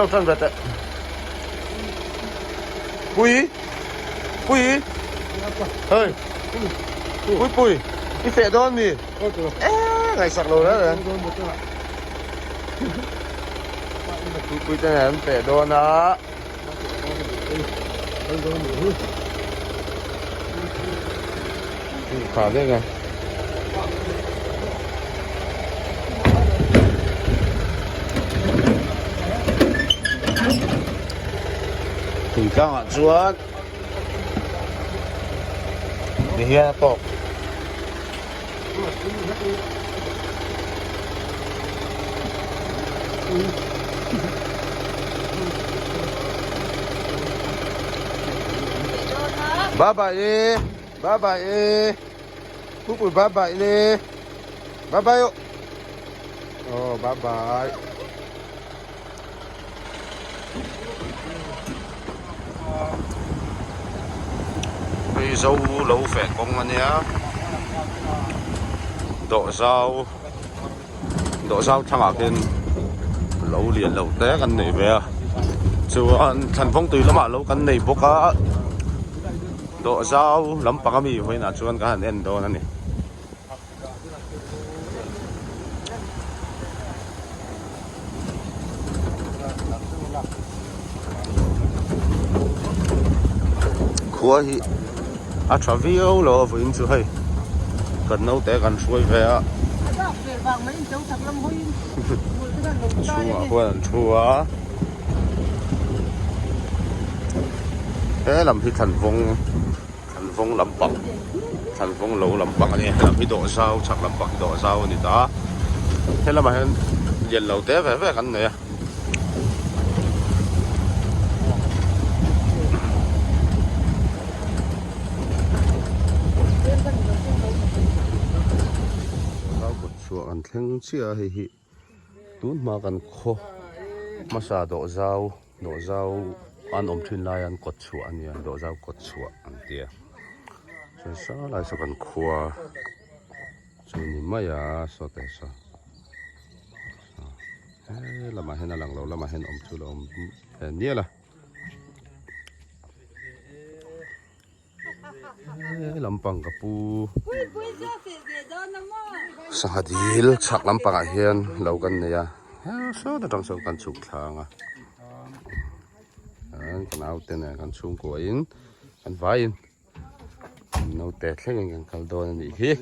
Sen vet det. Pui. Hey. Pui. I fe don mi. Ngày sặc lồ đó rồi. Pui tên này em fe don đó. Khá thế kìa. Thì các bạn chuột đi here to bye bye Pupui bye bye đi bye bye oh bye bye bây giờ lâu phèn công anh nhá độ rau thằng à kia lâu liền lâu téกันnày về chứ thành phong từ lắm mà lâuกันnày bốc á độ rau lắm bạc cái mì với là chứ cái hành end đó này khua hi à travel lo với anh chú hay cần nấu té cần xuôi về á chua thế làm cái thành vong làm bạc thành vong lẩu làm bạc này làm cái độ rau chắc làm bạc độ rau này đó thế là mà hiện lẩu té về cái này anh thằng chia hi tún mà gần khô mà sa độ rau anh ôm trên lai anh cột chua anh nha độ rau cột chua anh tia rồi sao lại sao gần khô rồi nhìn mấy à sao thế sao là mà hen là lằng lâu là mà hen ôm chua ôm nia là lampang kapu sahadil chak lampang a hian lo kan neya so da tang so kan chuk thanga an kan autte ne kan chung ko in kan vain no te thleng kan kal don ni hi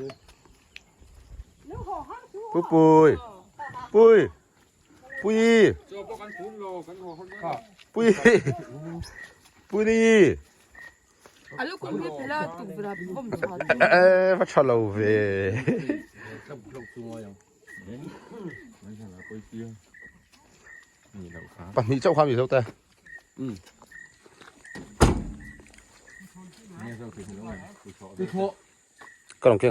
pui đi alo cũng biết là tụi bà bom phát cho lâu về bạn nghĩ trong khoang gì đâu ta có đồng kia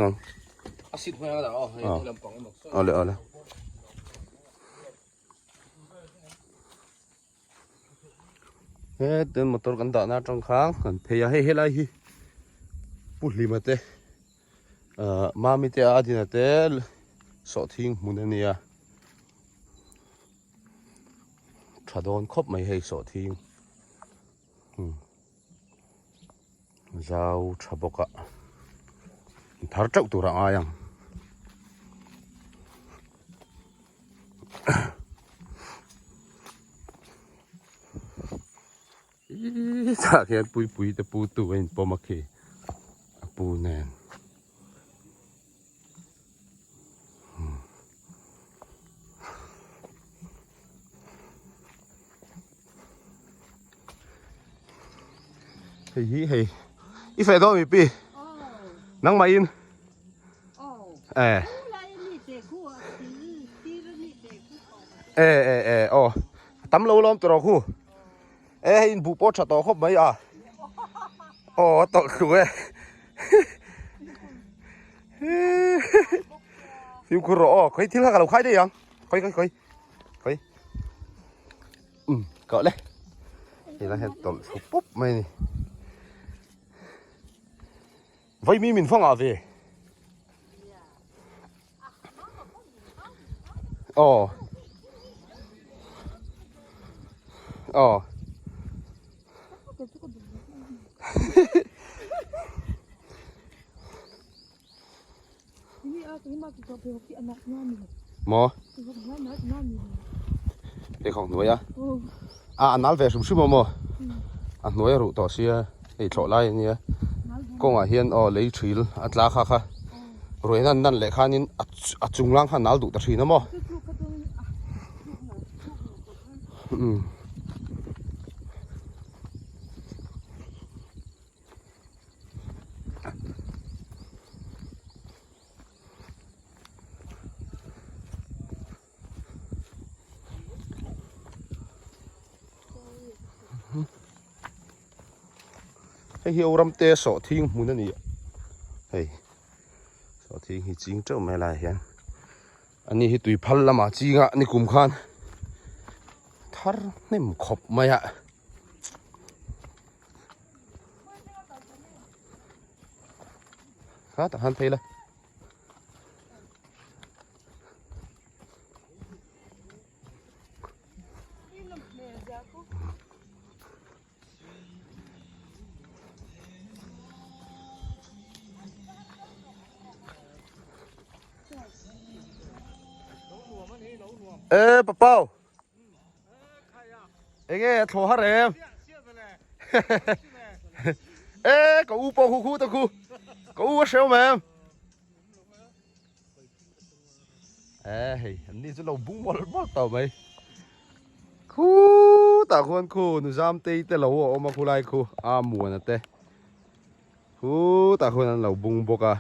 không lẹ thế tên motor kan da na trong khang kan pheya he helai hi puli mate mami te adina te so thing munania thadon khop mai he so thing zau thaboka thar chau tu ra ayang ta khen pui te pu tu in pomaki pu nen hey i fe do mi pi nang mai in oh tắm lâu lắm tụi nó khu in bu po chặt to khóc mấy à tội khủe phim khu rõ khơi thiếu là khai đây không khơi cỡ đấy thì nó hiện tội phục búp mày vậy mình phong à về อ๋อ Ini aku ini aku coba hoki anaknya nih. หมอ Anaknya nih. เด็กของหน่วยอ่ะ Oh. อันนั้นเวสุชิมหมออันหน่วยรู้ต่อเสียไอ้โฉไล่เนี่ยก็ว่าเฮียนอ๋อเลยชิลอัตลาค่ะค่ะรวยนั่นแหละค่ะนี่อัดจุงล่างค่ะนัลดูตะชีนะหมอให้เฮียวรำเตะสอทิ้งมุนนั่นนี่เฮ้ยสอทิ้งให้จริงเจ้าไม่ไรเฮียนอันนี้ให้ตุยพันละมาจริงอ่ะนี่กุมขันทาร์นี่มันขบไหมอ่ะฮะแต่หันเทเลยปะเป้าเอ้ยโทรหาเร็วก็อูปอคู่ตะคู่ก็อูเซลแมมเอ้ยอันนี้จะเราบุ้งบอลต่อไหมคู่ตาคนคู่หนูจำตีแต่เราออกมาคู่ไรคู่หมวนนะเต้คู่ตาคนนั้นเราบุ้งบกอ่ะ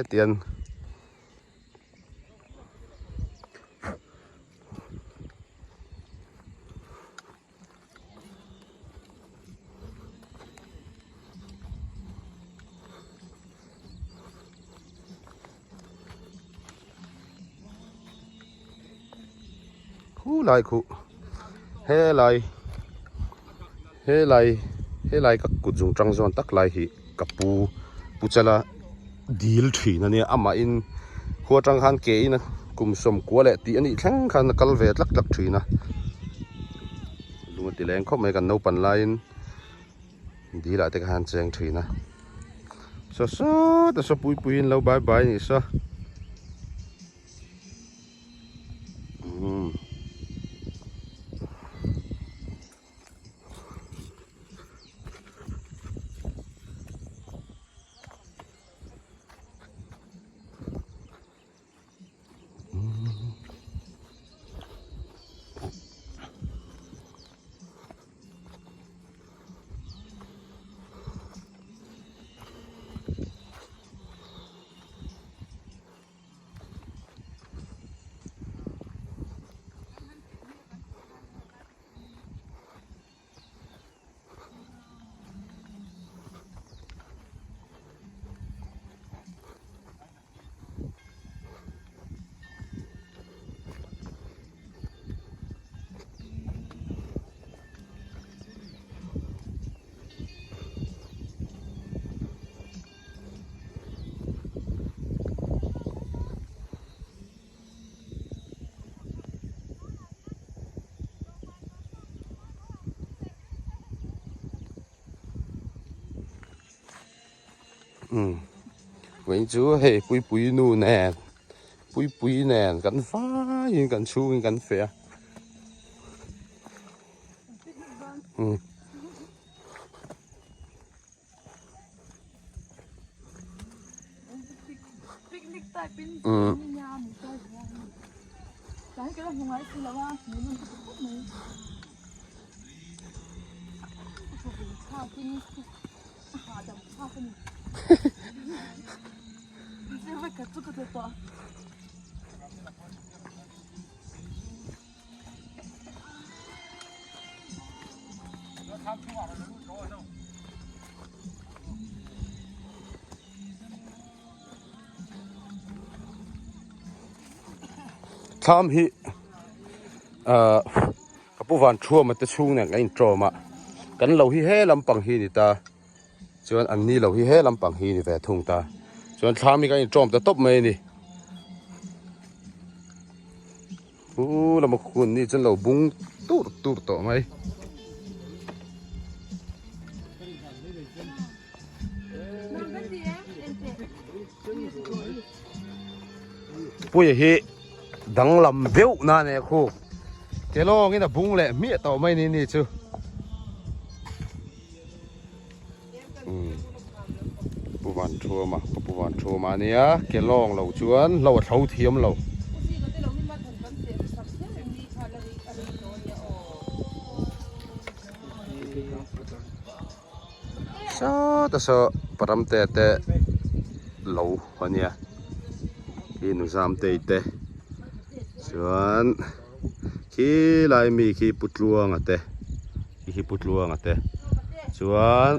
เตียนคู่ไรคู่เฮ้ไรกับกุดจงจังจวนตักไรฮีกับปูจะละดีลทีนั่นเนี่ยอามาอินหัวจังหันเกยนะกุมสมกัวแหละตีอันนี้แข่งขันกัลเวทลักทีนะลุงตีแรงเข้ามากันโนปันไลน์ดีละแต่หันแจงทีนะซะแต่ซะปุยเราบายนี่ซะวันจูเฮ้ปุยนู่นแน่ปุยแน่กันฟ้ายิงกันชูยิงกันเฟียPiknik tak pindah nyam tak. Saya kira bunga itu lawa minum cukup nih. Ada apa nih? Saya kacau kacau. ทำฮิกับผู้วันชั่วมันจะชูเนี่ยกันโจมากันเราฮิเฮลำปังฮีนี่ตาส่วนอันนี้เราฮิเฮลำปังฮีนี่แฝดทุ่งตาส่วนทำมีกันโจมแต่ตบเมนี่โอ้ ละมาคุณนี่จันเราบุ้งตูดต่อไหมปุ้ยเฮดังลำเบี้ยวน่าเนี่ยครูเจลองนี่นะบุ้งแหละเมียต่อไม่นี่ชื่อปูวันชัวมาปูวันชัวมาเนี่ยเกลองเราชวนเราเท่าเทียมเราซาแต่ซาปรำแต่เราวันเนี้ยกินสามเตะชวนขี้ลายมีขี้ปุดลวงอ่ะเตะขี้ปุดลวงอ่ะเตะชวน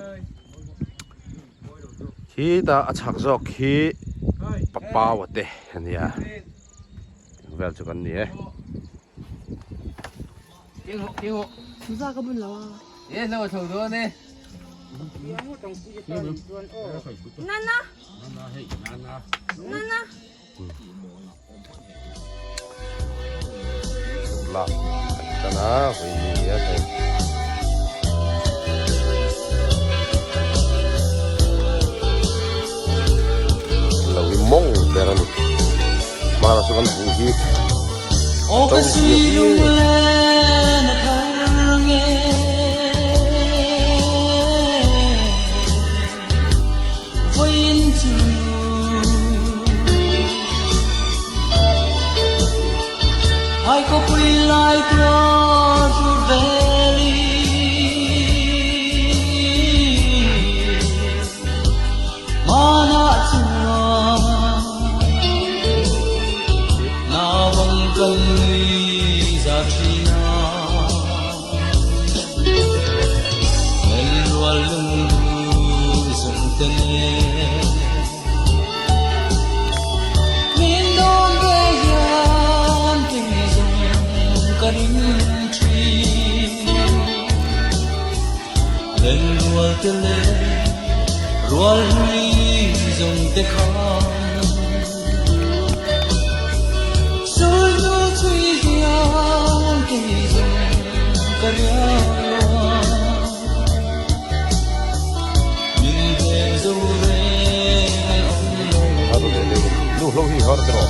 ขี้ตาชักจอกขี้ปะปาวะเตะเนี่ยเวลจุกันเนี่ย무사가 불러. 예, 너 저도 네. 나나. 나나. หลักกันนะไปเนี่ยเตะเราวิมงเดรันมาราสุกันบุญ 오, 그 수요일나 방에 보인 주 I go free like across the valley Mana chua Na vang cần giá trị na Ngân lùa lưng dùng tên Min đôn ghé yan tình dùng cần tri Ngân lùa tên lùa dùng tên khănลูกที่เขาจะรอ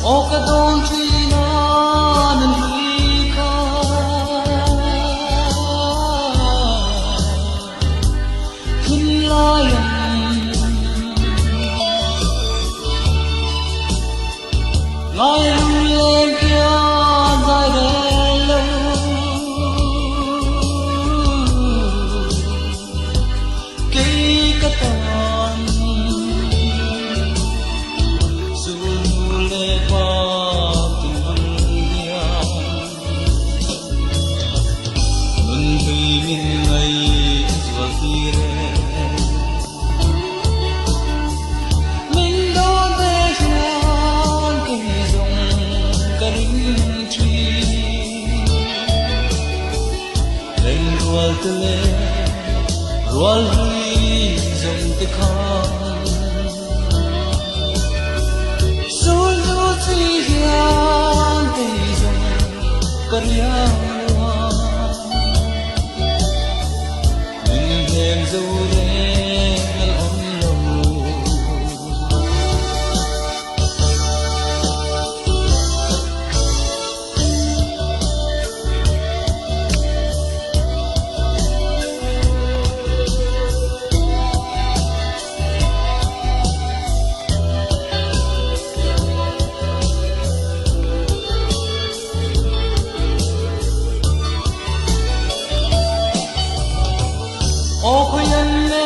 โอกระดองที่นานมีค่าขึ้นลอยลอยลุยเล่นเพียงใจเดินลงกี่กระตอนสู่เล่พาตุนเดียมันไม่มีไงสวัสดีเรTele Roal hui zong te khan Sul du tri hian te zong karya wa Min hem zo le al on lo O khoyan le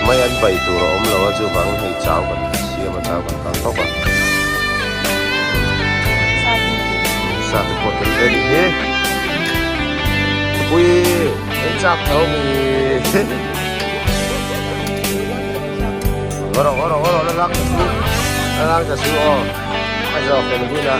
ไม่อันไปตัวเราเราว่าจะวางให้เจ้ากันเสียมาเจ้ากันตอนตกกันซาติโคตรเลยดิเฮ้พูด ปุยเป็นจับเอามีโอ้โหแล้วรักจะซื้ออ๋อไม่ชอบเป็นผู้นะ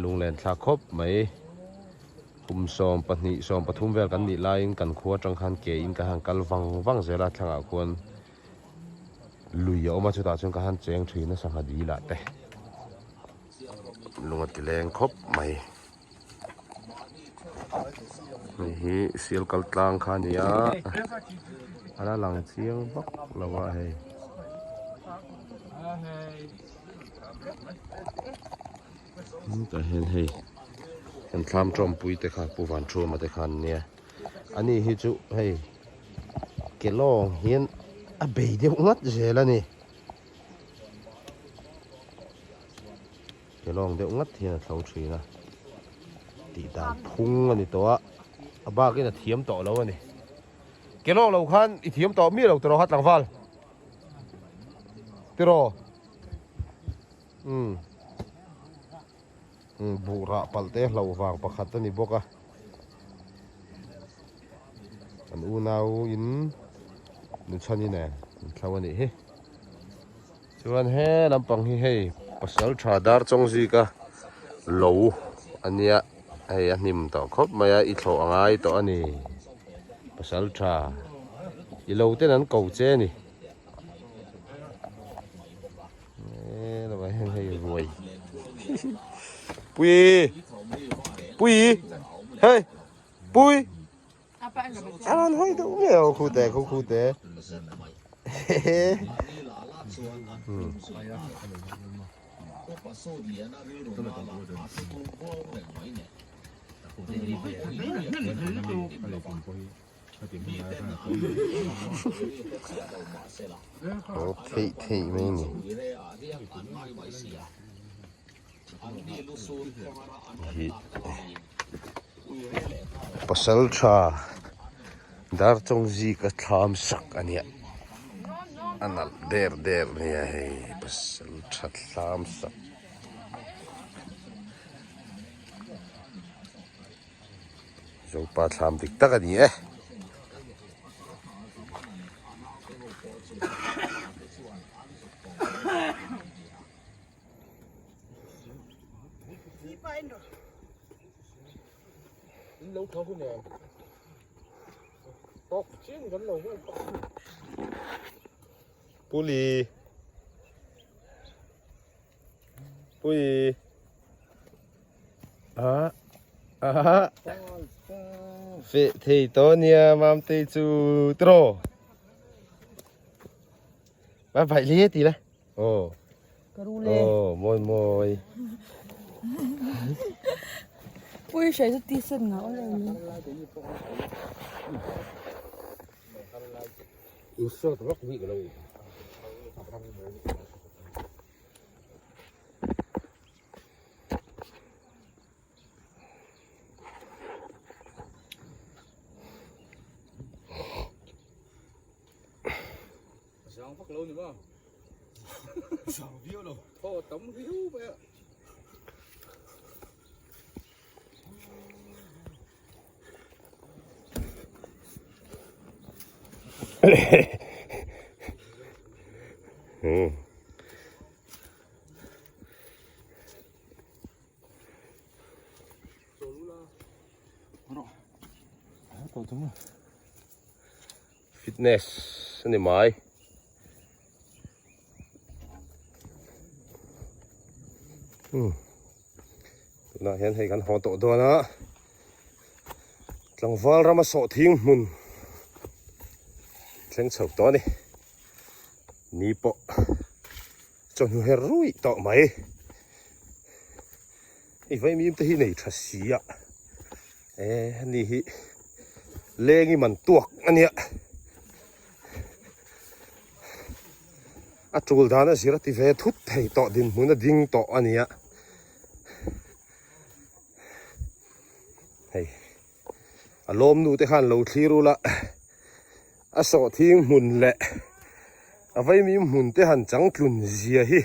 ลุงแลนทาคบไหมคุมซอมปนิซอมปทุมเวลกันนี่ลายกันขัวจังคันเกอินกะหังกัลวังเสละทางอาควรลุยออกมาจุดาจนกะหันเจงถุยนะสังหดีละแต่ลุงกิเลงคบไหมนี่เสียลกัลตางขานี่อ่ะอะไรหลังเสียงบักละวะเฮ้แต่เห็นเฮ้ยมันคลำจอมปุยแต่ขาปูวันชัวมาแต่ขันเนี่ยอันนี้ฮิจุเฮ้ยเกลองเห็นอะเบยเดียวงัดเจแล้วนี่เกลองเดียวงัดเทียนเสาชีนะตีดานพุ่งอันนี้ตัวอาบ้ากินเทียมต่อแล้วนี่เกลองเราขันอีเทียมต่อมีเราตัวเราหัดหลังฟันติโรบุระปัลเตะเราวางประคัตตันนี่บกะอันอูนาวอินนุชันนี่แน่ชาวนี่เฮ้ชวนเฮ้ลำปังเฮ้ปัสสาวะชาดาร์จงซีกะโลอันเนี้ยไอ้อันนี้มันต่อครบมาอีโถอ่างต่ออันนี้ปัสสาวะชาอีโลเต้นั้นเก่าเจนี่เราไปให้รวยปุยเฮ้ยปุยอะไรให้ดูไม่เอาคู่แต่โอเคไม่นี่ปัสสาวะชาดาร์จงซีกับทามสักอันเนี้ยอันนั้นเดร์เนี่ยเฮ้ปัสสาวะชาทามสักจงปาทามติกตักอันนี้lâu thâu cái này tóc chiến vẫn lâu quá Puli phê thì to nia mam tê chu tro ba phải liếc tí đấy ồ môi Ui,谁是第四呢？我认为。 Usah terus wi kalau. Sao phát luôn được không? Sao view đâu? Thôi tổng view vậy. Fitness ni mai na hian hei kan ho to do na tlangwal rama so thing mun thleng chho to ni po chon he rui to mai i vai mi te hi nei thasia ni hi lengi man tuak ania a chul dana sira ti ve thut thei to din mun ding to ania hei alom nu te khan lo thliru la a so thing mun le a vai mi mun te han chang tlun zia hi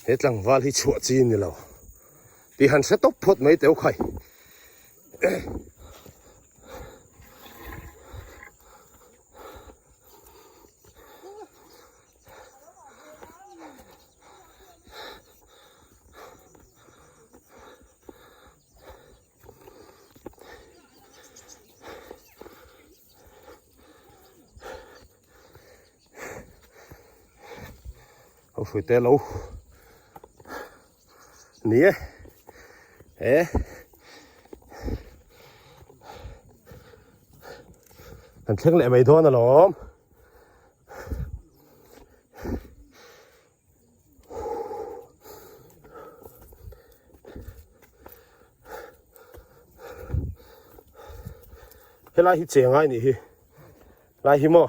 hetlang wal hi chua chi ni lo ti han se top phot mai teu khai Foi até lá. Nè. Thằng thằng lại mày thôi nó lắm. Thế lại hít chèn ai nè. Lại hít mò.